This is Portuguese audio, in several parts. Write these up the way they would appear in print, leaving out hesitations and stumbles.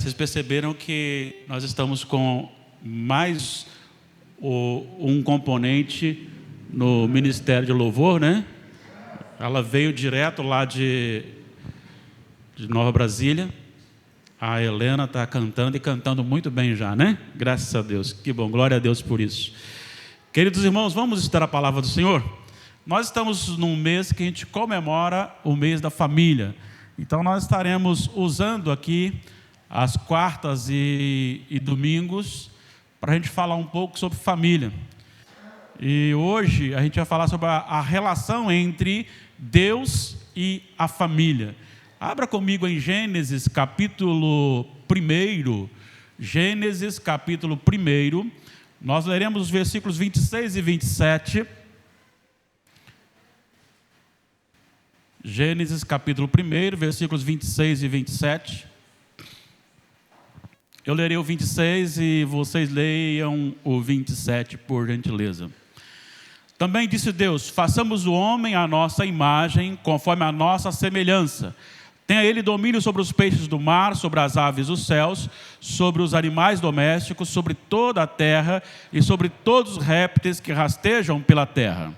Vocês perceberam que nós estamos com mais um componente no Ministério de Louvor, né? Ela veio direto lá de Nova Brasília. A Helena está cantando e cantando muito bem já, né? Graças a Deus. Que bom, glória a Deus por isso. Queridos irmãos, vamos estudar a palavra do Senhor? Nós estamos num mês que a gente comemora o mês da família. Então nós estaremos usando aqui as quartas e domingos para a gente falar um pouco sobre família. E hoje a gente vai falar sobre a relação entre Deus e a família. Abra comigo em Gênesis capítulo 1. Gênesis capítulo 1. Nós leremos os versículos 26 e 27. Gênesis capítulo 1, versículos 26 e 27. Eu lerei o 26 e vocês leiam o 27, por gentileza. Também disse Deus: façamos o homem à nossa imagem, conforme a nossa semelhança. Tenha ele domínio sobre os peixes do mar, sobre as aves dos céus, sobre os animais domésticos, sobre toda a terra e sobre todos os répteis que rastejam pela terra.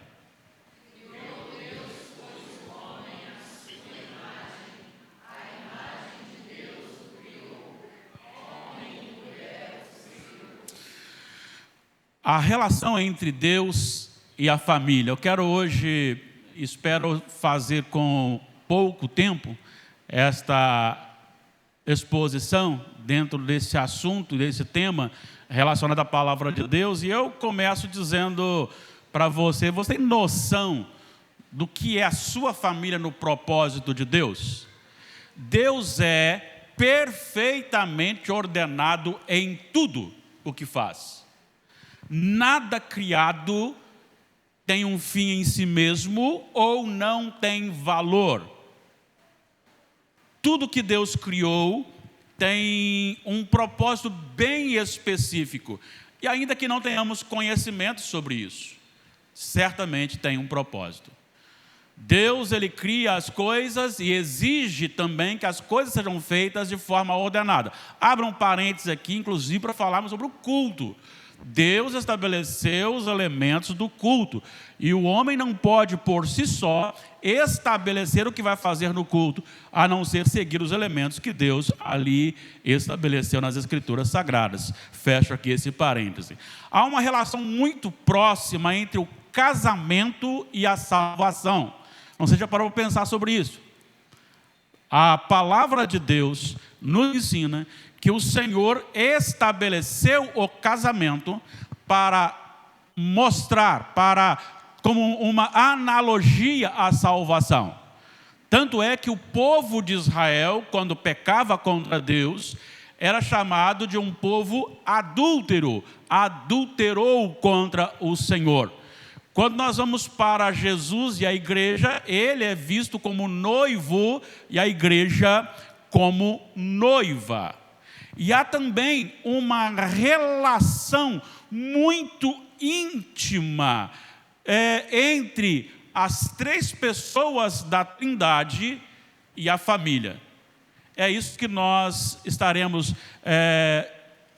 A relação entre Deus e a família. Eu quero hoje, espero fazer com pouco tempo, esta exposição dentro desse assunto, desse tema relacionado à palavra de Deus. E eu começo dizendo para você tem noção do que é a sua família no propósito de Deus? Deus é perfeitamente ordenado em tudo o que faz. Nada criado tem um fim em si mesmo ou não tem valor. Tudo que Deus criou tem um propósito bem específico. E ainda que não tenhamos conhecimento sobre isso, certamente tem um propósito. Deus, Ele cria as coisas e exige também que as coisas sejam feitas de forma ordenada. Abra um parênteses aqui, inclusive, para falarmos sobre o culto. Deus estabeleceu os elementos do culto. E o homem não pode, por si só, estabelecer o que vai fazer no culto, a não ser seguir os elementos que Deus ali estabeleceu nas Escrituras Sagradas. Fecho aqui esse parêntese. Há uma relação muito próxima entre o casamento e a salvação. Não sei se já parou para pensar sobre isso. A palavra de Deus nos ensina que o Senhor estabeleceu o casamento para mostrar, como uma analogia à salvação. Tanto é que o povo de Israel, quando pecava contra Deus, era chamado de um povo adúltero, adulterou contra o Senhor. Quando nós vamos para Jesus e a igreja, ele é visto como noivo e a igreja como noiva. E há também uma relação muito íntima entre as três pessoas da Trindade e a família. É isso que nós estaremos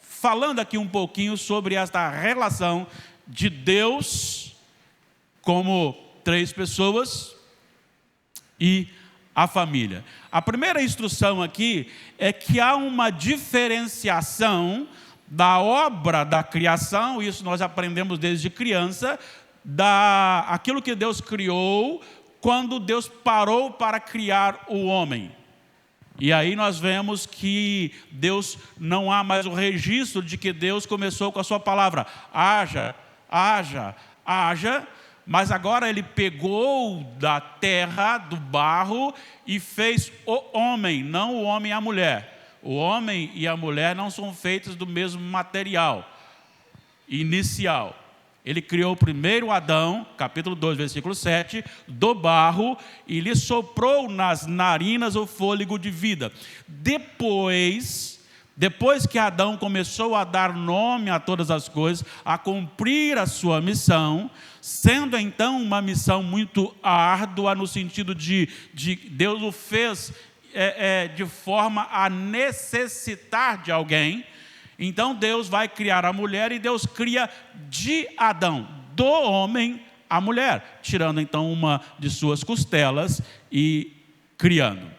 falando aqui um pouquinho sobre esta relação de Deus como três pessoas e a família. A primeira instrução aqui é que há uma diferenciação da obra da criação, isso nós aprendemos desde criança, aquilo que Deus criou quando Deus parou para criar o homem. E aí nós vemos que Deus, não há mais o registro de que Deus começou com a sua palavra, haja, haja, haja. Mas agora ele pegou da terra, do barro, e fez o homem, não o homem e a mulher. O homem e a mulher não são feitos do mesmo material inicial. Ele criou o primeiro Adão, capítulo 2, versículo 7, do barro, e lhe soprou nas narinas o fôlego de vida. Depois que Adão começou a dar nome a todas as coisas, a cumprir a sua missão, sendo então uma missão muito árdua, no sentido de Deus o fez de forma a necessitar de alguém. Então Deus vai criar a mulher e Deus cria de Adão, do homem, a mulher, tirando então uma de suas costelas e criando.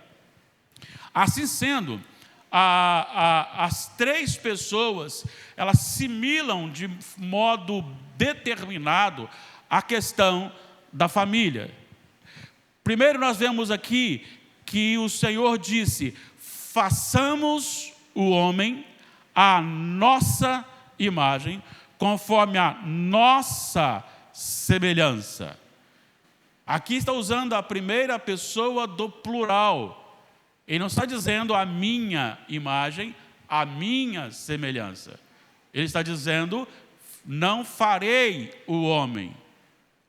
Assim sendo, as três pessoas, elas similam de modo determinado a questão da família. Primeiro nós vemos aqui que o Senhor disse: façamos o homem à nossa imagem, conforme a nossa semelhança. Aqui está usando a primeira pessoa do plural. Ele não está dizendo a minha imagem, a minha semelhança. Ele está dizendo: não farei o homem,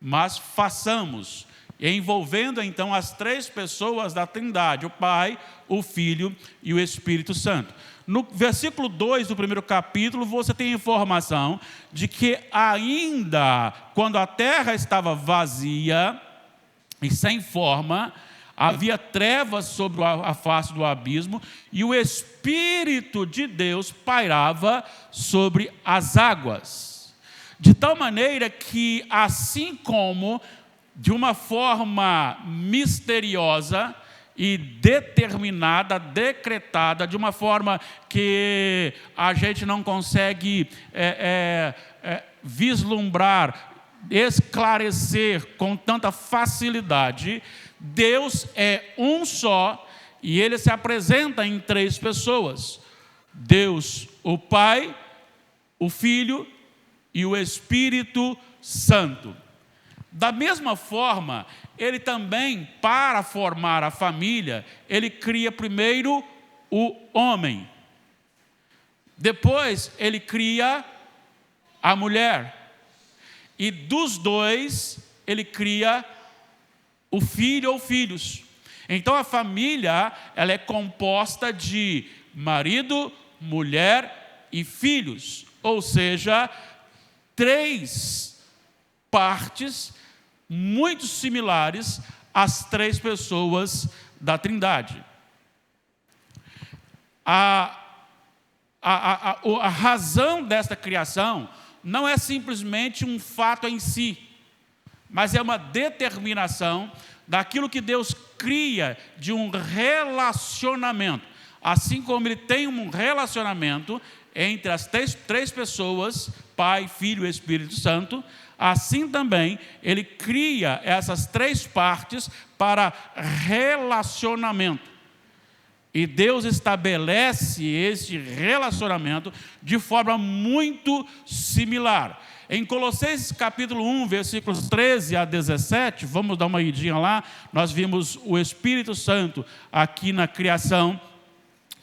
mas façamos. Envolvendo então as três pessoas da Trindade, o Pai, o Filho e o Espírito Santo. No versículo 2 do primeiro capítulo, você tem a informação de que ainda quando a terra estava vazia e sem forma, havia trevas sobre a face do abismo e o Espírito de Deus pairava sobre as águas. De tal maneira que, assim como de uma forma misteriosa e determinada, decretada, de uma forma que a gente não consegue vislumbrar, esclarecer com tanta facilidade, Deus é um só e Ele se apresenta em três pessoas: Deus, o Pai, o Filho e o Espírito Santo. Da mesma forma, Ele também, para formar a família, Ele cria primeiro o homem. Depois, Ele cria a mulher. E dos dois, Ele cria o filho ou filhos. Então a família, ela é composta de marido, mulher e filhos. Ou seja, três partes muito similares às três pessoas da Trindade. A razão desta criação não é simplesmente um fato em si, mas é uma determinação daquilo que Deus cria de um relacionamento. Assim como Ele tem um relacionamento entre as três pessoas, Pai, Filho e Espírito Santo, assim também Ele cria essas três partes para relacionamento. E Deus estabelece esse relacionamento de forma muito similar. Em Colossenses capítulo 1, versículos 13 a 17, vamos dar uma idinha lá, nós vimos o Espírito Santo aqui na criação,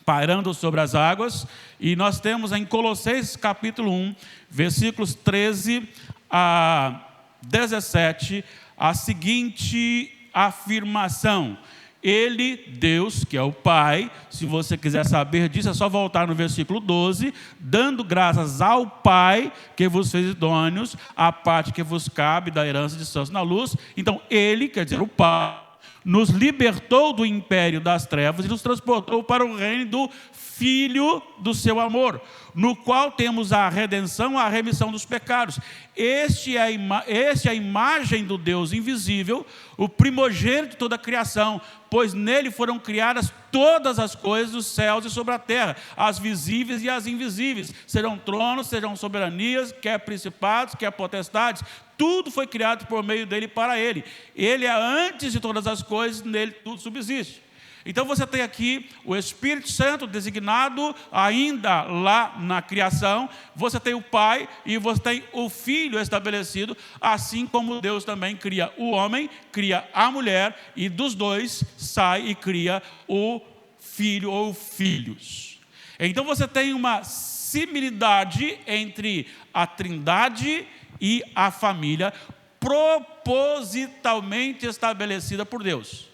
pairando sobre as águas, e nós temos em Colossenses capítulo 1, versículos 13 a 17, a seguinte afirmação: Ele, Deus, que é o Pai, se você quiser saber disso, é só voltar no versículo 12, dando graças ao Pai que vos fez idôneos, a parte que vos cabe da herança de santos na luz. Então, Ele, quer dizer, o Pai, nos libertou do império das trevas e nos transportou para o reino do Filho do seu amor, no qual temos a redenção, a remissão dos pecados. Este é a imagem do Deus invisível, o primogênito de toda a criação, pois nele foram criadas todas as coisas dos céus e sobre a terra, as visíveis e as invisíveis, serão tronos, serão soberanias, quer principados, quer potestades, tudo foi criado por meio dele e para ele. Ele é antes de todas as coisas, nele tudo subsiste. Então você tem aqui o Espírito Santo designado ainda lá na criação, você tem o Pai e você tem o Filho estabelecido, assim como Deus também cria o homem, cria a mulher, e dos dois sai e cria o filho ou filhos. Então você tem uma similaridade entre a Trindade e a família, propositalmente estabelecida por Deus.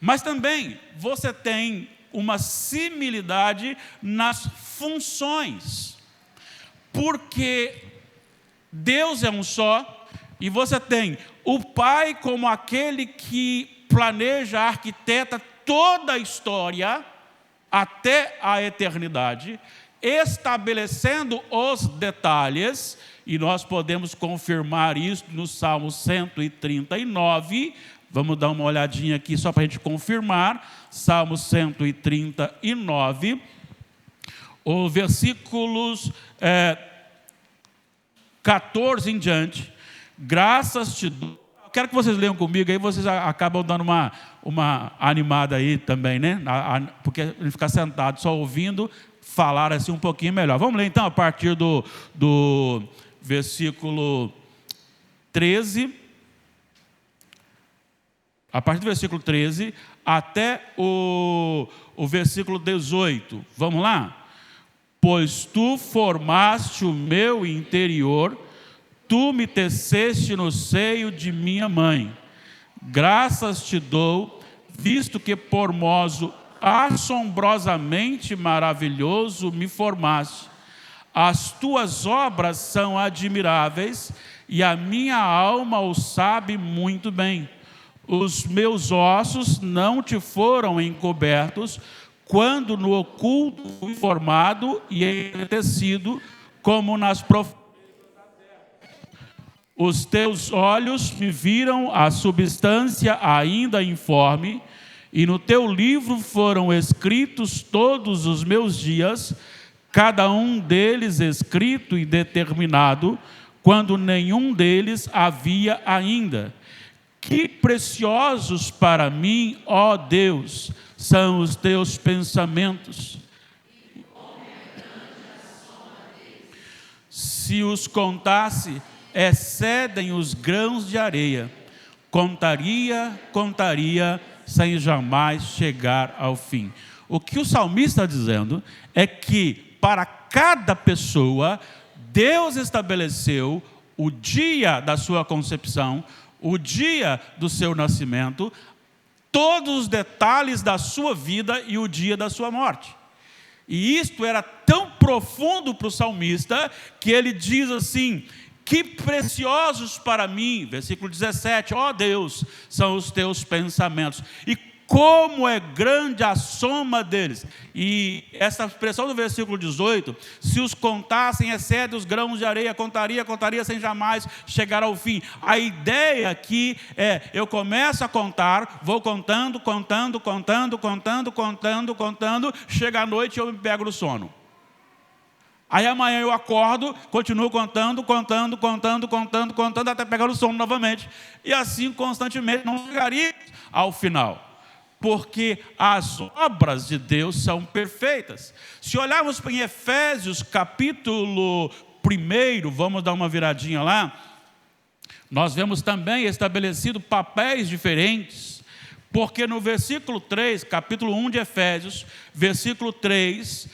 Mas também você tem uma similaridade nas funções, porque Deus é um só, e você tem o Pai como aquele que planeja, arquiteta toda a história até a eternidade, estabelecendo os detalhes, e nós podemos confirmar isso no Salmo 139. Vamos dar uma olhadinha aqui só para a gente confirmar. Salmo 139, os versículos 14 em diante. Graças te dou. Quero que vocês leiam comigo, aí vocês acabam dando uma animada aí também, né? Porque a gente fica sentado só ouvindo, falar assim um pouquinho melhor. Vamos ler então a partir do versículo 13. A partir do versículo 13 até o versículo 18. Vamos lá? Pois tu formaste o meu interior, tu me teceste no seio de minha mãe. Graças te dou, visto que por modo assombrosamente maravilhoso me formaste. As tuas obras são admiráveis, e a minha alma o sabe muito bem. Os meus ossos não te foram encobertos, quando no oculto fui formado e entretecido, como nas profundezas. Os teus olhos me viram a substância ainda informe, e no teu livro foram escritos todos os meus dias, cada um deles escrito e determinado, quando nenhum deles havia ainda. Que preciosos para mim, ó Deus, são os teus pensamentos. Se os contasse, excedem os grãos de areia. Contaria, sem jamais chegar ao fim. O que o salmista está dizendo é que para cada pessoa, Deus estabeleceu o dia da sua concepção, o dia do seu nascimento, todos os detalhes da sua vida e o dia da sua morte. E isto era tão profundo para o salmista, que ele diz assim: que preciosos para mim, versículo 17, ó Deus, são os teus pensamentos, e como é grande a soma deles. E essa expressão do versículo 18, se os contassem, excede os grãos de areia, contaria sem jamais chegar ao fim. A ideia aqui é, eu começo a contar, vou contando, chega a noite e eu me pego no sono. Aí amanhã eu acordo, continuo contando, até pegar o sono novamente. E assim constantemente, não chegaria ao final. Porque as obras de Deus são perfeitas. Se olharmos em Efésios capítulo 1, vamos dar uma viradinha lá, nós vemos também estabelecido papéis diferentes. Porque no versículo 3, capítulo 1 de Efésios, versículo 3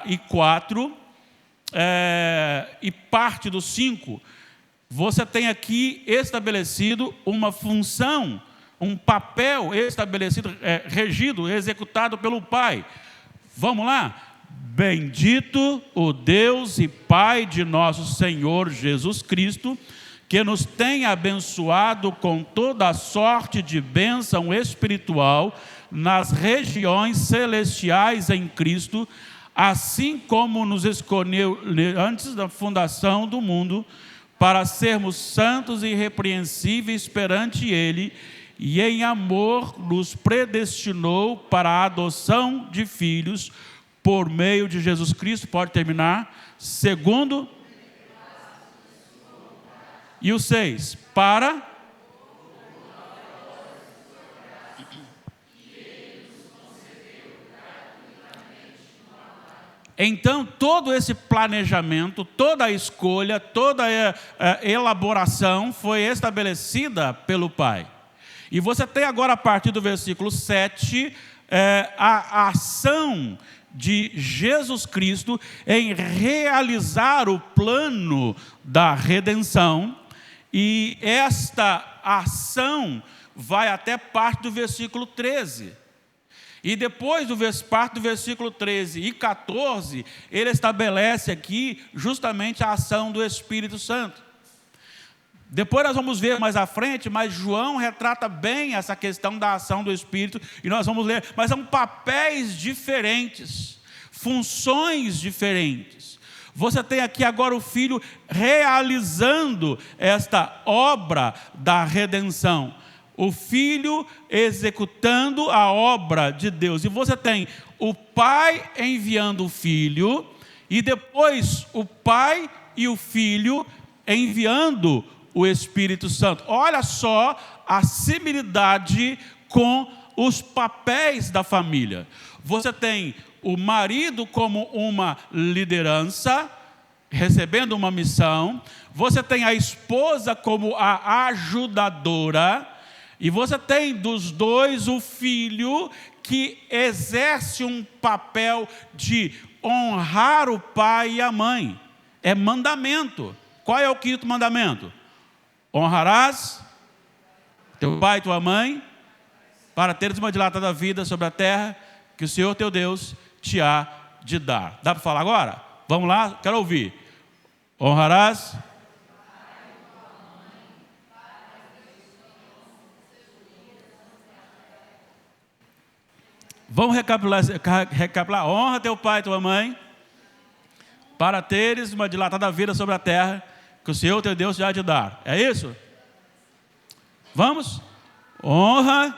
e 4, e parte do 5, você tem aqui estabelecido uma função, um papel estabelecido, regido, executado pelo Pai. Vamos lá? Bendito o Deus e Pai de nosso Senhor Jesus Cristo, que nos tem abençoado com toda a sorte de bênção espiritual nas regiões celestiais em Cristo, assim como nos escolheu antes da fundação do mundo, para sermos santos e irrepreensíveis perante Ele, e em amor nos predestinou para a adoção de filhos por meio de Jesus Cristo. Pode terminar. Segundo. E o 6. Para. Então, todo esse planejamento, toda a escolha, toda a elaboração foi estabelecida pelo Pai. E você tem agora, a partir do versículo 7, a ação de Jesus Cristo em realizar o plano da redenção. E esta ação vai até parte do versículo 13. E depois parte do versículo 13 e 14, ele estabelece aqui justamente a ação do Espírito Santo. Depois nós vamos ver mais à frente, mas João retrata bem essa questão da ação do Espírito, e nós vamos ler, mas são papéis diferentes, funções diferentes. Você tem aqui agora o Filho realizando esta obra da redenção, o Filho executando a obra de Deus, e você tem o Pai enviando o Filho, e depois o Pai e o Filho enviando o Espírito Santo. Olha só a similaridade com os papéis da família. Você tem o marido como uma liderança, recebendo uma missão. Você tem a esposa como a ajudadora. E você tem dos dois o filho que exerce um papel de honrar o pai e a mãe. É mandamento. Qual é o quinto mandamento? Honrarás teu pai e tua mãe, para teres uma dilatada vida sobre a terra que o Senhor teu Deus te há de dar. Dá para falar agora? Vamos lá, quero ouvir. Honrarás. Vamos recapitular. Honra teu pai e tua mãe, para teres uma dilatada vida sobre a terra que o Senhor teu Deus já há de dar. É isso? Vamos? Honra.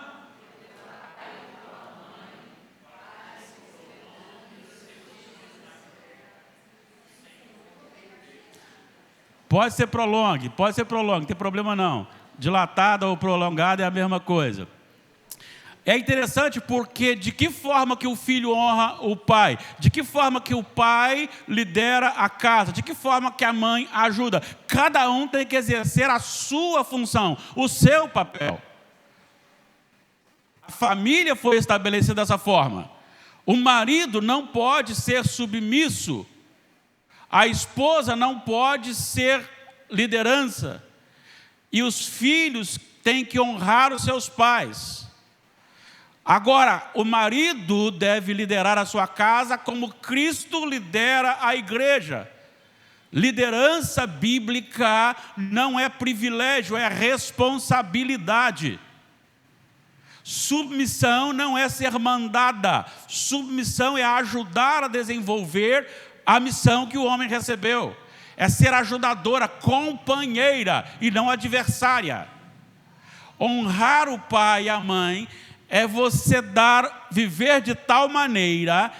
Pode ser prolongue, não tem problema não. Dilatada ou prolongada é a mesma coisa. É interessante porque de que forma que o filho honra o pai? De que forma que o pai lidera a casa? De que forma que a mãe ajuda? Cada um tem que exercer a sua função, o seu papel. A família foi estabelecida dessa forma. O marido não pode ser submisso. A esposa não pode ser liderança. E os filhos têm que honrar os seus pais. Agora, o marido deve liderar a sua casa como Cristo lidera a igreja. Liderança bíblica não é privilégio, é responsabilidade. Submissão não é ser mandada. Submissão é ajudar a desenvolver a missão que o homem recebeu. É ser ajudadora, companheira e não adversária. Honrar o pai e a mãe é você viver de tal maneira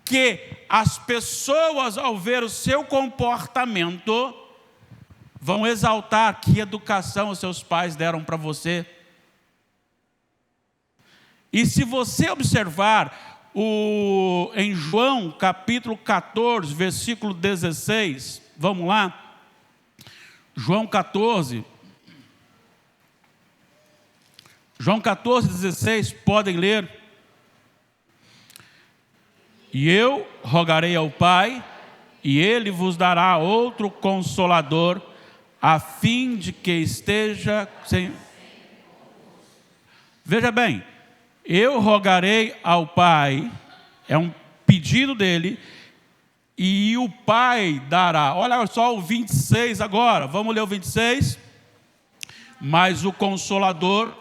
que as pessoas, ao ver o seu comportamento, vão exaltar que educação os seus pais deram para você. E se você observar em João capítulo 14, versículo 16, vamos lá? João 14, 16, podem ler. E eu rogarei ao Pai, e Ele vos dará outro Consolador, a fim de que esteja sem... Veja bem, eu rogarei ao Pai, é um pedido dele, e o Pai dará. Olha só o 26 agora, vamos ler o 26. Mas o Consolador,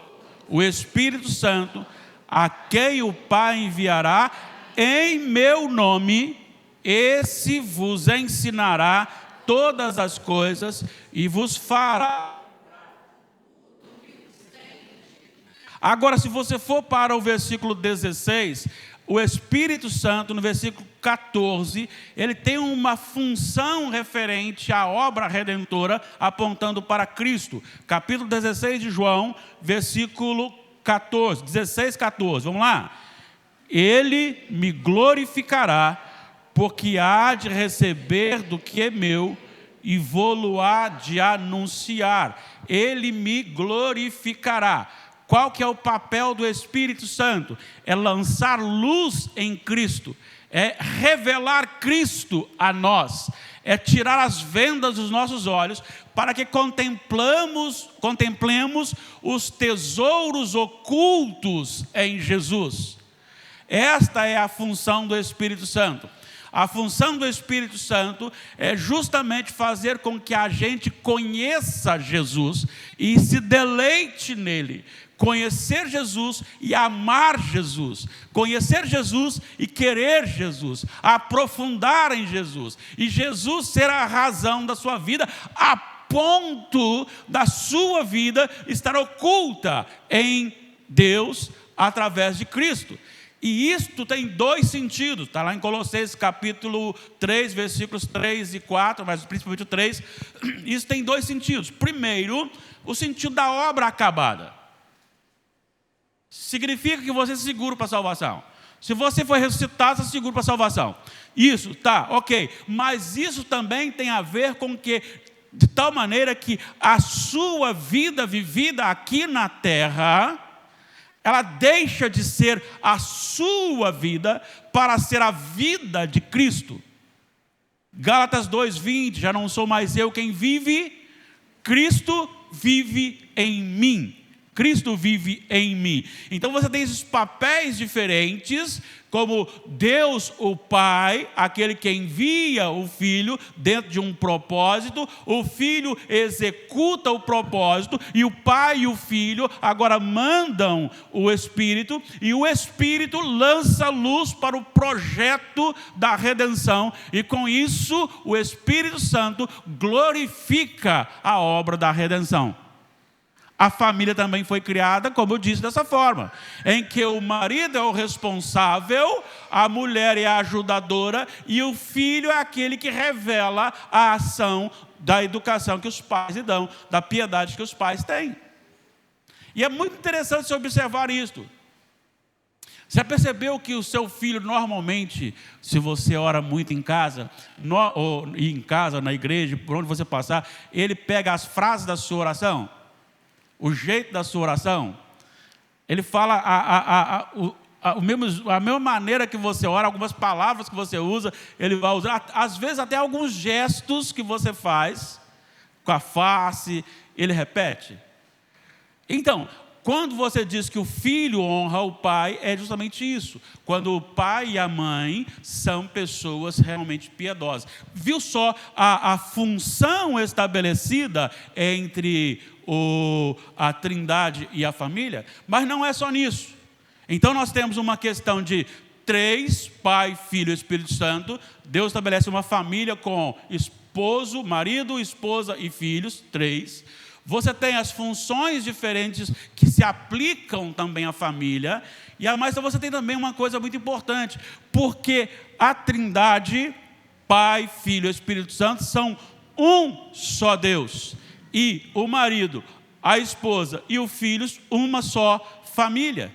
o Espírito Santo, a quem o Pai enviará em meu nome, esse vos ensinará todas as coisas e vos fará. Agora, se você for para o versículo 16, o Espírito Santo, no versículo 14, ele tem uma função referente à obra redentora, apontando para Cristo. Capítulo 16 de João, versículo 14, 16, 14, vamos lá. Ele me glorificará, porque há de receber do que é meu, e vou-lo há de anunciar. Ele me glorificará. Qual que é o papel do Espírito Santo? É lançar luz em Cristo, é revelar Cristo a nós, é tirar as vendas dos nossos olhos para que contemplemos os tesouros ocultos em Jesus. Esta é a função do Espírito Santo. A função do Espírito Santo é justamente fazer com que a gente conheça Jesus e se deleite nele. Conhecer Jesus e amar Jesus. Conhecer Jesus e querer Jesus. Aprofundar em Jesus. E Jesus ser a razão da sua vida, a ponto da sua vida estar oculta em Deus através de Cristo. E isto tem dois sentidos, está lá em Colossenses capítulo 3, versículos 3 e 4, mas principalmente o 3, isso tem dois sentidos. Primeiro, o sentido da obra acabada. Significa que você é seguro para a salvação. Se você for ressuscitado, você é seguro para a salvação. Isso, tá, ok. Mas isso também tem a ver com que, de tal maneira que a sua vida vivida aqui na terra, ela deixa de ser a sua vida para ser a vida de Cristo. Gálatas 2:20, já não sou mais eu quem vive, Cristo vive em mim. Cristo vive em mim. Então você tem esses papéis diferentes, como Deus o Pai, aquele que envia o Filho dentro de um propósito, o Filho executa o propósito, e o Pai e o Filho agora mandam o Espírito, e o Espírito lança luz para o projeto da redenção, e com isso o Espírito Santo glorifica a obra da redenção. A família também foi criada, como eu disse, dessa forma, em que o marido é o responsável, a mulher é a ajudadora e o filho é aquele que revela a ação da educação que os pais lhe dão, da piedade que os pais têm. E é muito interessante você observar isto. Você já percebeu que o seu filho normalmente, se você ora muito em casa, ou em casa, na igreja, por onde você passar, ele pega as frases da sua oração? O jeito da sua oração, ele fala a mesma maneira que você ora, algumas palavras que você usa, ele vai usar, às vezes até alguns gestos que você faz, com a face, ele repete. Então, quando você diz que o filho honra o pai, é justamente isso. Quando o pai e a mãe são pessoas realmente piedosas. Viu só a função estabelecida entre a Trindade e a família? Mas não é só nisso. Então nós temos uma questão de três, Pai, Filho e Espírito Santo. Deus estabelece uma família com esposo, marido, esposa e filhos, três. Você tem as funções diferentes que se aplicam também à família. Mas você tem também uma coisa muito importante, porque a Trindade, Pai, Filho e Espírito Santo, são um só Deus. E o marido, a esposa e os filhos, uma só família.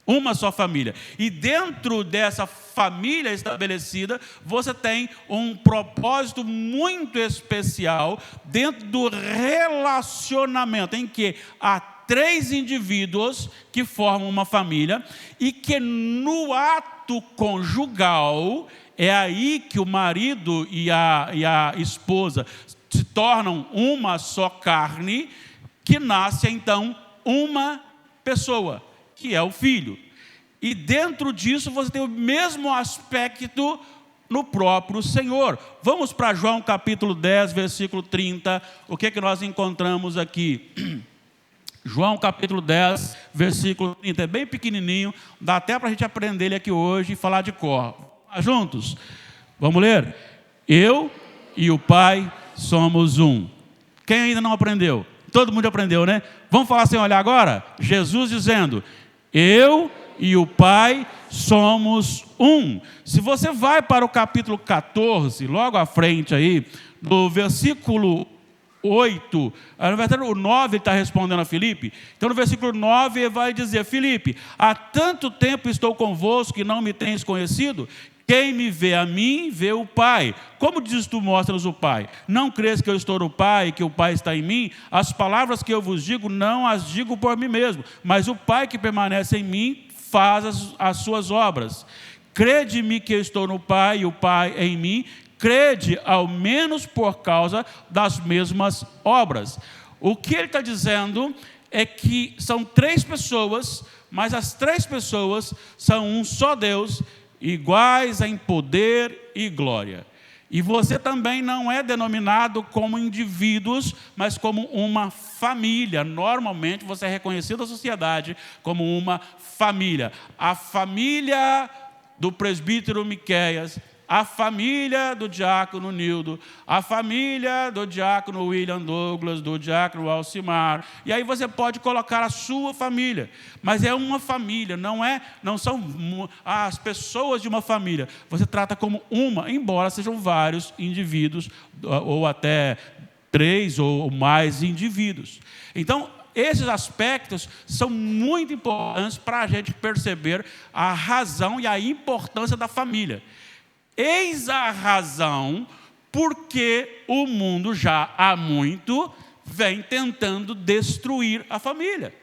Uma só família. E dentro dessa família estabelecida, você tem um propósito muito especial dentro do relacionamento, em que há três indivíduos que formam uma família, e que no ato conjugal, é aí que o marido e a esposa se tornam uma só carne, que nasce então uma pessoa, que é o Filho. E dentro disso você tem o mesmo aspecto no próprio Senhor. Vamos para João capítulo 10, versículo 30. O que é que nós encontramos aqui? João capítulo 10, versículo 30. É bem pequenininho, dá até para a gente aprender ele aqui hoje e falar de cor. Vamos juntos? Vamos ler? Eu e o Pai somos um. Quem ainda não aprendeu? Todo mundo aprendeu, né? Vamos falar sem olhar agora? Jesus dizendo: eu e o Pai somos um. Se você vai para o capítulo 14, logo à frente aí, no versículo 8, na verdade o 9 está respondendo a Filipe. Então no versículo 9 ele vai dizer: Filipe, há tanto tempo estou convosco que não me tens conhecido? Quem me vê a mim, vê o Pai. Como dizes tu, mostras o Pai? Não crês que eu estou no Pai, que o Pai está em mim? As palavras que eu vos digo, não as digo por mim mesmo, mas o Pai que permanece em mim faz as suas obras. Crede-me que eu estou no Pai e o Pai em mim. Crede ao menos por causa das mesmas obras. O que ele está dizendo é que são três pessoas, mas as três pessoas são um só Deus, iguais em poder e glória. E você também não é denominado como indivíduos, mas como uma família. Normalmente você é reconhecido na sociedade como uma família. A família do presbítero Miqueias, a família do diácono Nildo, a família do diácono William Douglas, do diácono Alcimar. E aí você pode colocar a sua família, mas é uma família, não são as pessoas de uma família. Você trata como uma, embora sejam vários indivíduos, ou até 3 ou mais indivíduos. Então, esses aspectos são muito importantes para a gente perceber a razão e a importância da família. Eis a razão porque o mundo já há muito vem tentando destruir a família.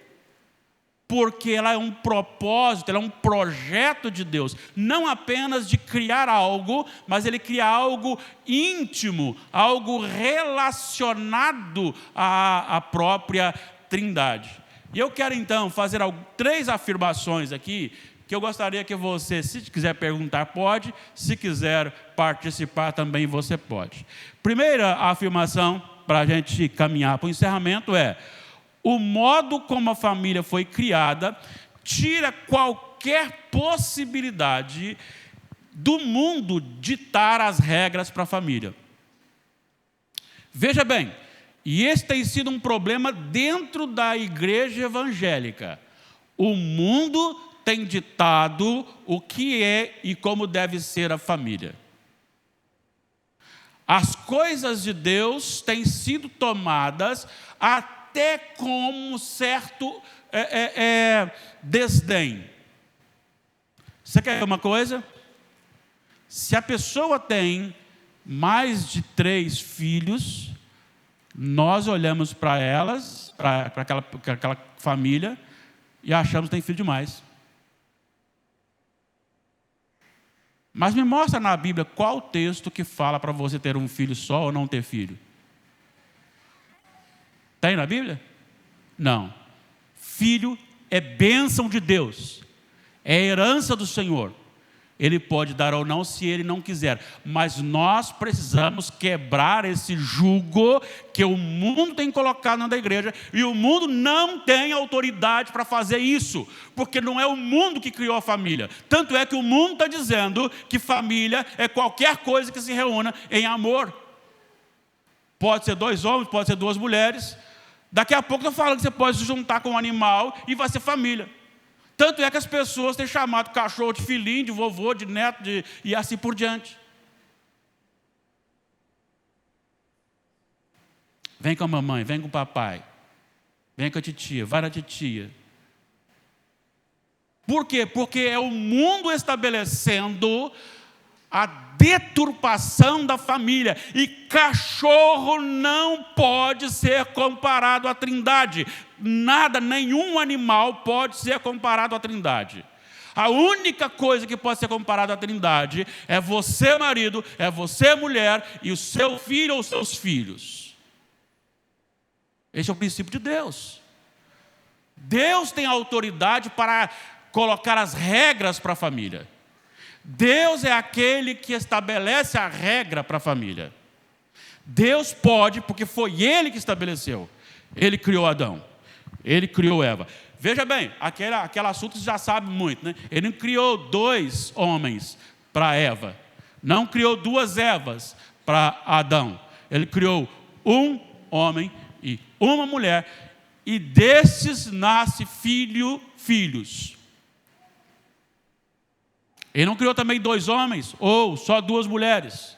Porque ela é um propósito, ela é um projeto de Deus. Não apenas de criar algo, mas ele cria algo íntimo, algo relacionado à própria Trindade. E eu quero então fazer 3 afirmações aqui, que eu gostaria que você, se quiser perguntar, pode. Se quiser participar também, você pode. Primeira afirmação, para a gente caminhar para o encerramento, é: o modo como a família foi criada tira qualquer possibilidade do mundo ditar as regras para a família. Veja bem, e esse tem sido um problema dentro da igreja evangélica. O mundo tem ditado o que é e como deve ser a família. As coisas de Deus têm sido tomadas até com um certo desdém. Você quer ver uma coisa? Se a pessoa tem mais de 3 filhos, nós olhamos para elas, para aquela família, e achamos que tem filho demais. Mas me mostra na Bíblia qual texto que fala para você ter um filho só ou não ter filho. Tem na Bíblia? Não. Filho é bênção de Deus, é herança do Senhor. Ele pode dar ou não se ele não quiser, mas nós precisamos quebrar esse jugo que o mundo tem colocado na igreja, e o mundo não tem autoridade para fazer isso, porque não é o mundo que criou a família. Tanto é que o mundo está dizendo que família é qualquer coisa que se reúna em amor. Pode ser 2 homens, pode ser 2 mulheres. Daqui a pouco eu falo que você pode se juntar com um animal e vai ser família. Tanto é que as pessoas têm chamado cachorro de filhinho, de vovô, de neto, e assim por diante. Vem com a mamãe, vem com o papai, vem com a titia, vai na titia. Por quê? Porque é o mundo estabelecendo a deturpação da família. E cachorro não pode ser comparado à Trindade. Nada, nenhum animal pode ser comparado à Trindade. A única coisa que pode ser comparada à Trindade é você, marido, é você, mulher, e o seu filho ou os seus filhos. Esse é o princípio de Deus. Deus tem autoridade para colocar as regras para a família. Deus é aquele que estabelece a regra para a família. Deus pode, porque foi Ele que estabeleceu. Ele criou Adão, Ele criou Eva. Veja bem, aquele assunto você já sabe muito, né? Ele não criou 2 homens para Eva, não criou 2 Evas para Adão. Ele criou um homem e uma mulher, e destes nasce filhos. Ele não criou também 2 homens ou só 2 mulheres.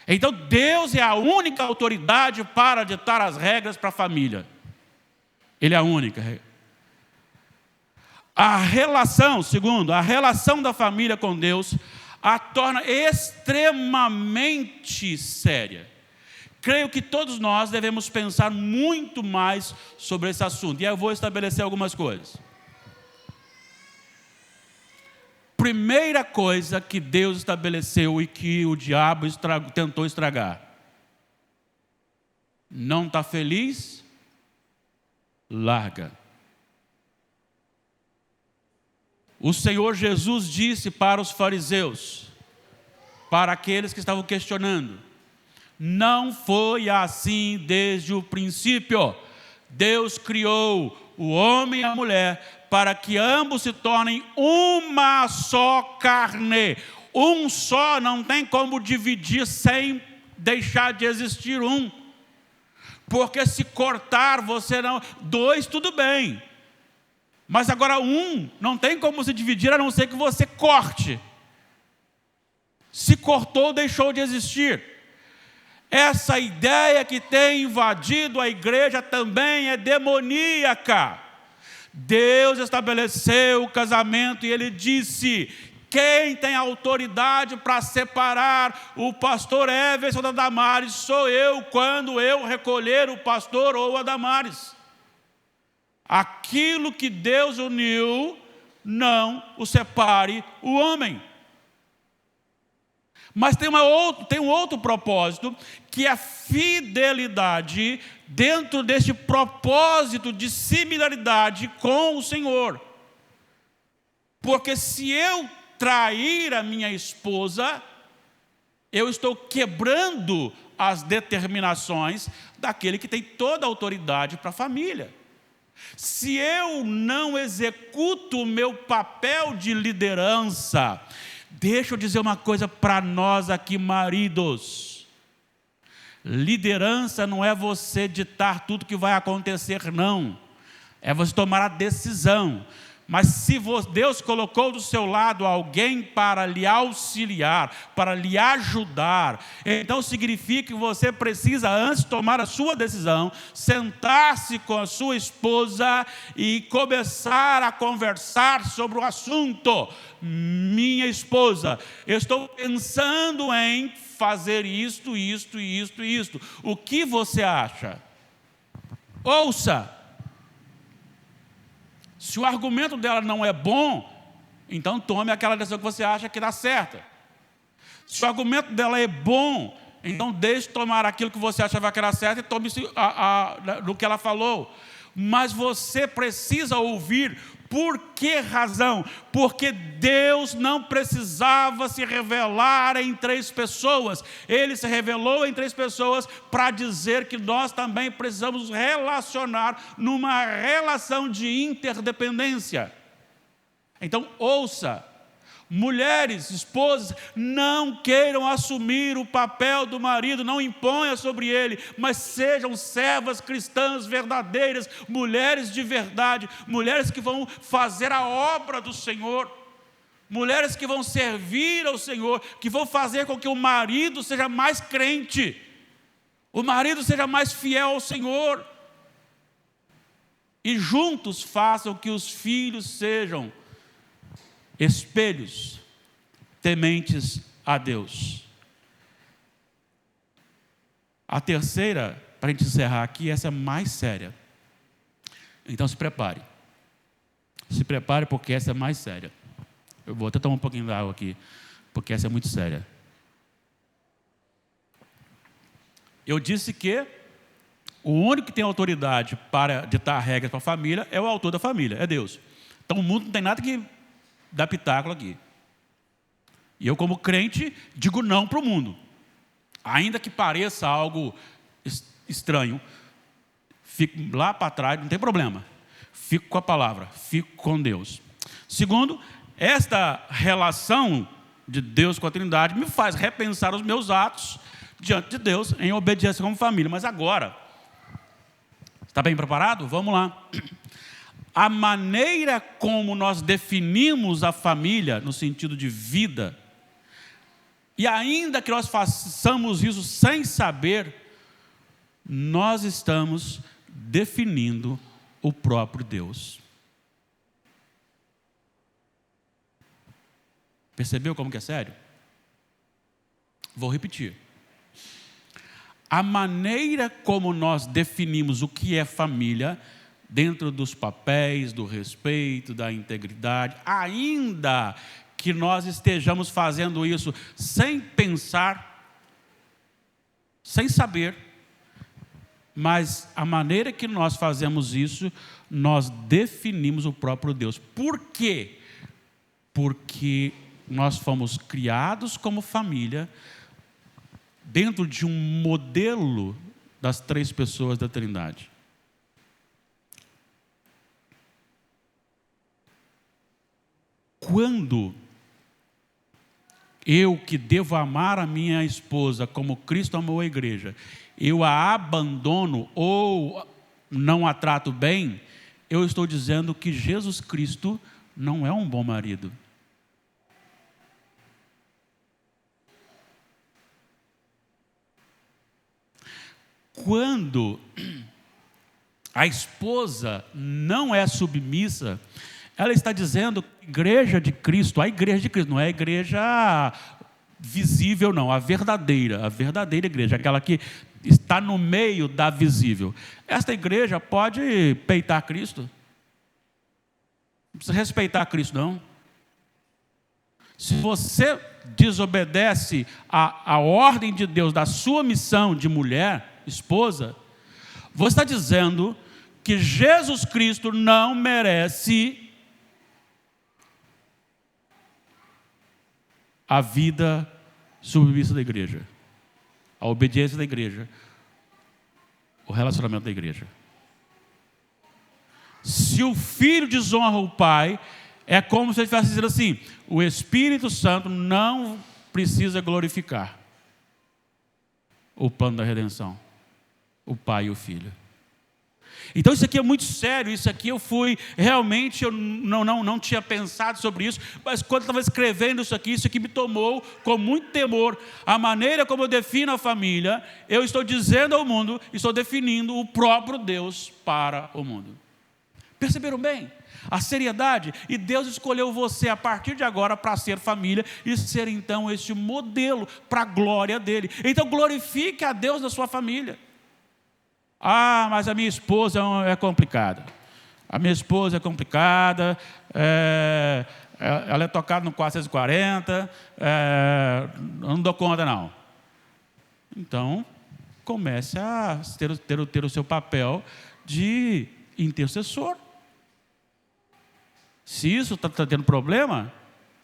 Então Deus é a única autoridade para ditar as regras para a família. Ele é a única. A relação da família com Deus a torna extremamente séria. Creio que todos nós devemos pensar muito mais sobre esse assunto. E eu vou estabelecer algumas coisas. Primeira coisa que Deus estabeleceu e que o diabo tentou estragar: não está feliz? Larga. O Senhor Jesus disse para os fariseus, para aqueles que estavam questionando: não foi assim desde o princípio. Deus criou o homem e a mulher para que ambos se tornem uma só carne. Um só, não tem como dividir sem deixar de existir um. Porque se cortar, você não... dois, tudo bem. Mas agora um, não tem como se dividir, a não ser que você corte. Se cortou, deixou de existir. Essa ideia que tem invadido a igreja também é demoníaca. Deus estabeleceu o casamento e Ele disse: quem tem autoridade para separar o pastor Everson da Damares sou eu, quando eu recolher o pastor ou a Damares. Aquilo que Deus uniu, não o separe o homem. Mas tem um outro propósito, que é a fidelidade dentro deste propósito de similaridade com o Senhor. Porque se eu trair a minha esposa, eu estou quebrando as determinações daquele que tem toda a autoridade para a família. Se eu não executo o meu papel de liderança, deixa eu dizer uma coisa para nós aqui, maridos. Liderança não é você ditar tudo que vai acontecer, não. É você tomar a decisão. Mas se Deus colocou do seu lado alguém para lhe auxiliar, para lhe ajudar, então significa que você precisa, antes de tomar a sua decisão, sentar-se com a sua esposa e começar a conversar sobre o assunto. Minha esposa, eu estou pensando em fazer isto, isto, isto e isto. O que você acha? Ouça. Se o argumento dela não é bom, então tome aquela decisão que você acha que dá certa. Se o argumento dela é bom, então deixe tomar aquilo que você acha que vai dar certo e tome no que ela falou. Mas você precisa ouvir. Por que razão? Porque Deus não precisava se revelar em três pessoas. Ele se revelou em três pessoas para dizer que nós também precisamos relacionar numa relação de interdependência. Então, ouça. Mulheres, esposas, não queiram assumir o papel do marido, não imponha sobre ele, mas sejam servas cristãs verdadeiras, mulheres de verdade, mulheres que vão fazer a obra do Senhor, mulheres que vão servir ao Senhor, que vão fazer com que o marido seja mais crente, o marido seja mais fiel ao Senhor, e juntos façam que os filhos sejam espelhos tementes a Deus. A terceira, para a gente encerrar aqui, essa é mais séria. Então se prepare. Se prepare, porque essa é mais séria. Eu vou até tomar um pouquinho de água aqui, porque essa é muito séria. Eu disse que o único que tem autoridade para ditar regras para a família é o autor da família, é Deus. Então o mundo não tem nada que dar pitaco aqui. E eu, como crente, digo não para o mundo. Ainda que pareça algo estranho, fico lá para trás, não tem problema. Fico com a palavra, fico com Deus. Segundo, esta relação de Deus com a Trindade me faz repensar os meus atos diante de Deus, em obediência como família. Mas agora, está bem preparado? Vamos lá. A maneira como nós definimos a família, no sentido de vida, e ainda que nós façamos isso sem saber, nós estamos definindo o próprio Deus. Percebeu como que é sério? Vou repetir. A maneira como nós definimos o que é família, dentro dos papéis, do respeito, da integridade, ainda que nós estejamos fazendo isso sem pensar, sem saber, mas a maneira que nós fazemos isso, nós definimos o próprio Deus. Por quê? Porque nós fomos criados como família dentro de um modelo das 3 pessoas da Trindade. Quando eu, que devo amar a minha esposa como Cristo amou a igreja, eu a abandono ou não a trato bem, eu estou dizendo que Jesus Cristo não é um bom marido. Quando a esposa não é submissa, ela está dizendo que a igreja de Cristo, não é a igreja visível não, a verdadeira igreja, aquela que está no meio da visível. Esta igreja pode peitar Cristo. Não precisa respeitar Cristo, não. Se você desobedece a ordem de Deus da sua missão de mulher, esposa, você está dizendo que Jesus Cristo não merece a vida submissa da igreja, a obediência da igreja, o relacionamento da igreja. Se o filho desonra o pai, é como se ele estivesse dizendo assim: o Espírito Santo não precisa glorificar o plano da redenção, o pai e o filho. Então isso aqui é muito sério, isso aqui eu não tinha pensado sobre isso, mas quando eu estava escrevendo isso aqui me tomou com muito temor. A maneira como eu defino a família, eu estou dizendo ao mundo, estou definindo o próprio Deus para o mundo. Perceberam bem? A seriedade, e Deus escolheu você a partir de agora para ser família e ser então este modelo para a glória dele. Então glorifique a Deus na sua família. Ah, mas a minha esposa é complicada. A minha esposa é complicada, ela é tocada no 440, não dou conta não. Então, comece a ter o seu papel de intercessor. Se isso está tendo problema,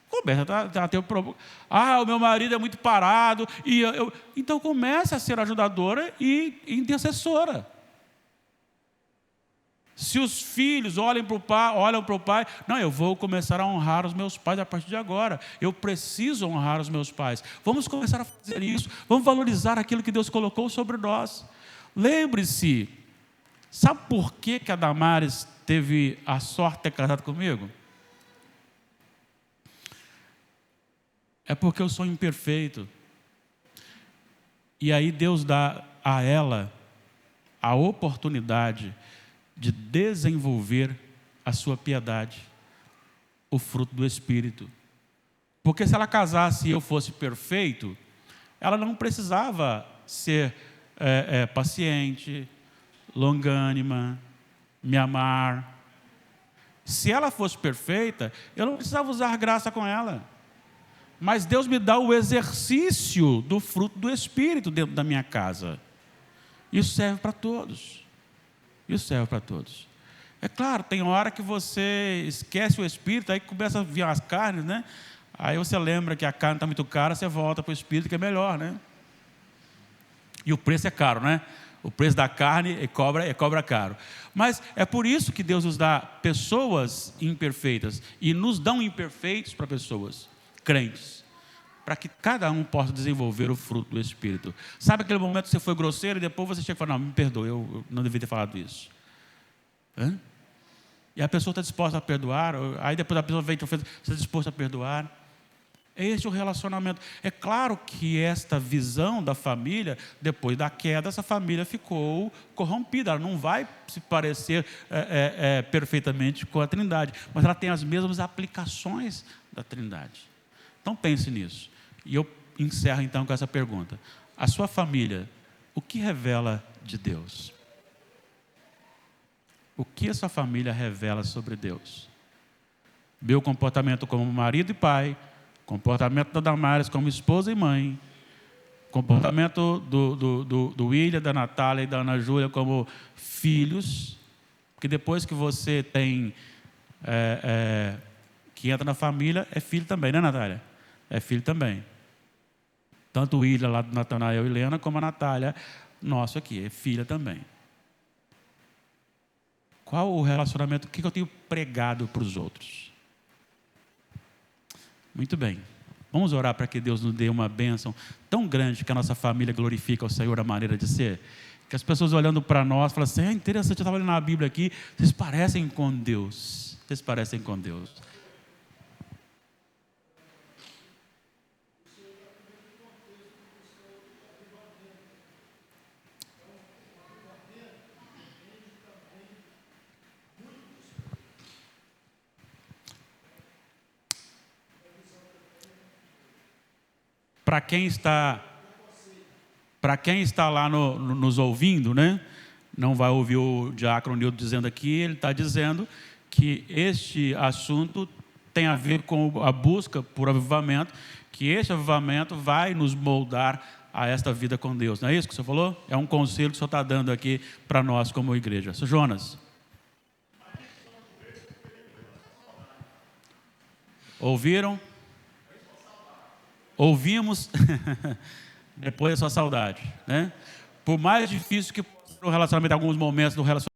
começa a ter um problema. Ah, o meu marido é muito parado. Então comece a ser ajudadora e intercessora. Se os filhos olham para o pai, não, eu vou começar a honrar os meus pais a partir de agora. Eu preciso honrar os meus pais. Vamos começar a fazer isso. Vamos valorizar aquilo que Deus colocou sobre nós. Lembre-se, sabe por que a Damares teve a sorte de ter casado comigo? É porque eu sou imperfeito. E aí Deus dá a ela a oportunidade de desenvolver a sua piedade, o fruto do Espírito. Porque se ela casasse e eu fosse perfeito, ela não precisava ser paciente, longânima, me amar. Se ela fosse perfeita, eu não precisava usar graça com ela. Mas Deus me dá o exercício do fruto do Espírito dentro da minha casa. Isso serve para todos. Isso serve para todos. É claro, tem hora que você esquece o Espírito, aí começa a vir as carnes, né? Aí você lembra que a carne está muito cara, você volta para o Espírito, que é melhor, né? E o preço é caro, né? O preço da carne cobra caro. Mas é por isso que Deus nos dá pessoas imperfeitas e nos dão imperfeitos para pessoas crentes, para que cada um possa desenvolver o fruto do Espírito. Sabe aquele momento que você foi grosseiro e depois você chega e fala: não, me perdoe, eu não devia ter falado isso. E a pessoa está disposta a perdoar, aí depois a pessoa vem e você está disposto a perdoar. Este é o relacionamento. É claro que esta visão da família, depois da queda, essa família ficou corrompida. Ela não vai se parecer perfeitamente com a Trindade, mas ela tem as mesmas aplicações da Trindade. Então pense nisso. E eu encerro então com essa pergunta: a sua família, o que revela de Deus? O que a sua família revela sobre Deus? Meu comportamento como marido e pai, comportamento da Damares como esposa e mãe, comportamento do William, da Natália e da Ana Júlia como filhos, que depois que você tem que entra na família é filho também, né, Natália? É filho também. Tanto o William lá do Natanael e Helena, como a Natália, nosso aqui, é filha também. Qual o relacionamento, o que eu tenho pregado para os outros? Muito bem. Vamos orar para que Deus nos dê uma bênção tão grande que a nossa família glorifique ao Senhor a maneira de ser. Que as pessoas olhando para nós falam assim, é interessante, eu estava lendo a Bíblia aqui, vocês parecem com Deus. Vocês parecem com Deus. Para quem está lá nos ouvindo, né? Não vai ouvir o diácono Nildo dizendo aqui, ele está dizendo que este assunto tem a ver com a busca por avivamento, que este avivamento vai nos moldar a esta vida com Deus. Não é isso que o senhor falou? É um conselho que o senhor está dando aqui para nós como igreja. Sr. Jonas. Ouviram? Ouvimos depois da sua saudade, né? Por mais difícil que o relacionamento, em alguns momentos do relacionamento,